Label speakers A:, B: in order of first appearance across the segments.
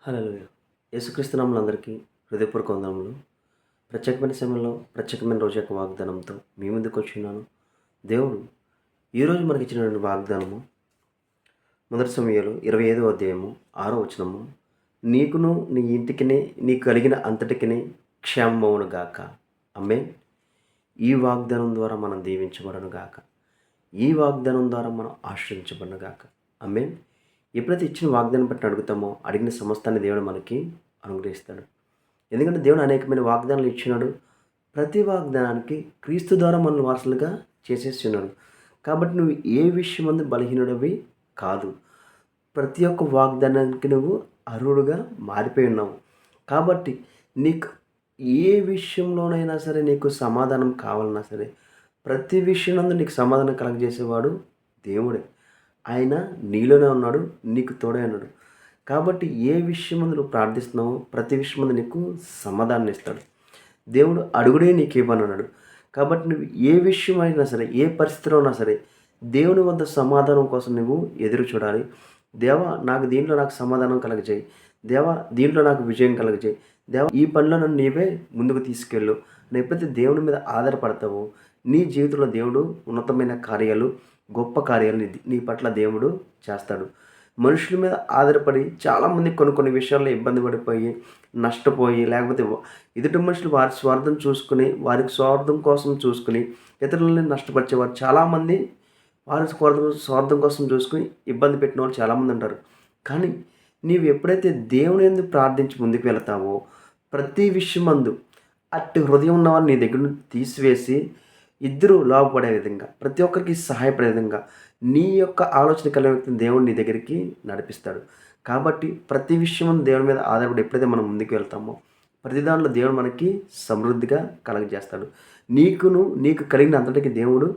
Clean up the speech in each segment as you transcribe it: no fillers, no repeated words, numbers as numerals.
A: హల్లెలూయా. యేసుక్రీస్తు నామములో అందరికీ హృదయపూర్వక వందనములు. ప్రత్యేకమైన సమయంలో ప్రత్యేకమైన రోజు యొక్క వాగ్దానంతో మీ ముందుకు వచ్చున్నాను. దేవుడు ఈరోజు మనకి ఇచ్చినటువంటి వాగ్దానము మొదటి సమూయేలు 25వ అధ్యాయము 6వ వచనము. నీకును నీ ఇంటికిని నీకు కలిగిన అంతటికిని క్షేమమవును గాక. ఆమేన్. ఈ వాగ్దానం ద్వారా మనం దీవించబడను గాక. ఈ వాగ్దానం ద్వారా మనం ఆశ్రయించబడను గాక. ఆమేన్. ఎప్పుడైతే ఇచ్చిన వాగ్దానం బట్టి అడుగుతామో అడిగిన సమస్తాన్ని దేవుడు మనకి అనుగ్రహిస్తాడు. ఎందుకంటే దేవుడు అనేకమైన వాగ్దానాలు ఇచ్చినాడు. ప్రతి వాగ్దానానికి క్రీస్తు ద్వారా మనల్ని వారసులుగా చేసేస్తున్నాడు. కాబట్టి నువ్వు ఏ విషయం అందు బలహీనుడివి కాదు. ప్రతి ఒక్క వాగ్దానానికి నువ్వు అర్హుడుగా మారిపోయి ఉన్నావు. కాబట్టి నీకు ఏ విషయంలోనైనా సరే నీకు సమాధానం కావాలన్నా సరే ప్రతి విషయం నందు నీకు సమాధానం కలగజేసేవాడు దేవుడే. ఆయన నీలోనే ఉన్నాడు, నీకు తోడే ఉన్నాడు. కాబట్టి ఏ విషయం ముందు నువ్వు ప్రార్థిస్తున్నావో ప్రతి విషయం ముందు నీకు సమాధానం ఇస్తాడు. దేవుడు అడుగుడే నీకు ఇవ్వనన్నాడు. కాబట్టి నువ్వు ఏ విషయం అయినా సరే ఏ పరిస్థితిలో ఉన్నా సరే దేవుని వద్ద సమాధానం కోసం నువ్వు ఎదురు చూడాలి. దేవా దీంట్లో నాకు సమాధానం కలగజేయి. దేవా దీంట్లో నాకు విజయం కలగజేయి. దేవా ఈ పనిలో నన్ను నీవే ముందుకు తీసుకెళ్ళు అని ఎప్పుడైతే దేవుని మీద ఆధారపడతావో నీ జీవితంలో దేవుడు ఉన్నతమైన కార్యాలు గొప్ప కార్యాలు నీ పట్ల దేవుడు చేస్తాడు. మనుషుల మీద ఆధారపడి చాలామంది కొన్ని విషయాల్లో ఇబ్బంది పడిపోయి నష్టపోయి లేకపోతే ఎదుటి మనుషులు వారి స్వార్థం చూసుకుని వారికి స్వార్థం కోసం చూసుకుని ఇతరులని నష్టపరిచేవారు చాలామంది వారి స్వార్థం కోసం చూసుకుని ఇబ్బంది పెట్టిన వాళ్ళు చాలామంది ఉంటారు. కానీ నీవు ఎప్పుడైతే దేవుని యందు ప్రార్థించి ముందుకు వెళతావో ప్రతి విషయం అందు అట్టి హృదయం ఉన్నవాళ్ళు నీ దగ్గర నుండి తీసివేసి ఇద్దరు లాభపడే విధంగా ప్రతి ఒక్కరికి సహాయపడే విధంగా నీ యొక్క ఆలోచన కలిగిన వ్యక్తిని దేవుడు నీ దగ్గరికి నడిపిస్తాడు. కాబట్టి ప్రతి విషయం దేవుని మీద ఆధారపడి ఎప్పుడైతే మనం ముందుకు వెళ్తామో ప్రతి దాంట్లో దేవుడు మనకి సమృద్ధిగా కలగజేస్తాడు. నీకు కలిగిన అంతటికి దేవుడు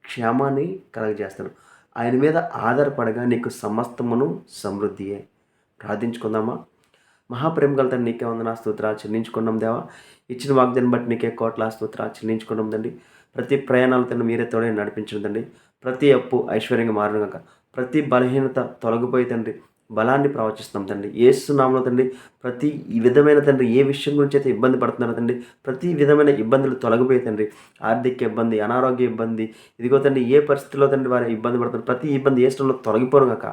A: క్షేమాన్ని కలగజేస్తాడు. ఆయన మీద ఆధారపడగా నీకు సమస్తమును సమృద్ధియే. ప్రార్థించుకుందామా? మహాప్రేమ గల తండ్రి నీకే వందనా స్తోత్రాలు చెల్లించుకున్నాం దేవా. ఇచ్చిన వాగ్దాన్ని బట్టి నీకే కోట్ల స్తోత్రాలు చెల్లించుకున్నాం తండ్రి. ప్రతి ప్రయాణాలతో మీరే తోడే నడిపించండి. ప్రతి అప్పు ఐశ్వర్యంగా మారును గాక. ప్రతి బలహీనత తొలగిపోయి తండ్రి బలాన్ని ప్రవచిస్తాం తండ్రి. యేసు నామములో తండ్రి ప్రతి విధమైన తండ్రి ఏ విషయం గురించి అయితే ఇబ్బంది పడుతున్నారో తండ్రి ప్రతి విధమైన ఇబ్బందులు తొలగిపోయి తండ్రి ఆర్థిక ఇబ్బంది అనారోగ్య ఇబ్బంది ఇదిగో తండ్రి ఏ పరిస్థితిలో తండ్రి వారు ఇబ్బంది పడుతున్నారు ప్రతి ఇబ్బంది ఏ స్టోన్లో తొలగిపోను గాక.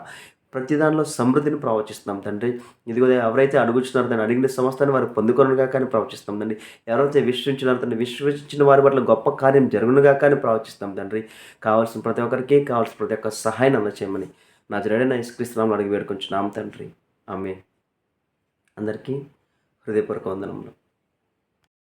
A: ప్రతి దానిలో సమృద్ధిని ప్రవచిస్తున్నాం తండ్రి. ఇదిగో ఎవరైతే అడుగుచున్నారో దాన్ని అడిగిన సమస్తాన్ని వారు పొందుకొనుగా కానీ ప్రవచిస్తాం తండ్రి. ఎవరైతే విశ్వసించినారో తండ్రి విశ్వసించిన వారి పట్ల గొప్ప కార్యం జరుగునుగా కానీ ప్రవచిస్తాం తండ్రి. కావాల్సిన ప్రతి ఒక్కరికి కావాల్సిన ప్రతి ఒక్క సహాయాన్ని అందచేయమని నజరేయుడైన యేసుక్రీస్తు నామములో అడిగి వేడుకొంచున్నాం తండ్రి. ఆమేన్. అందరికీ హృదయపూర్వక వందనములు.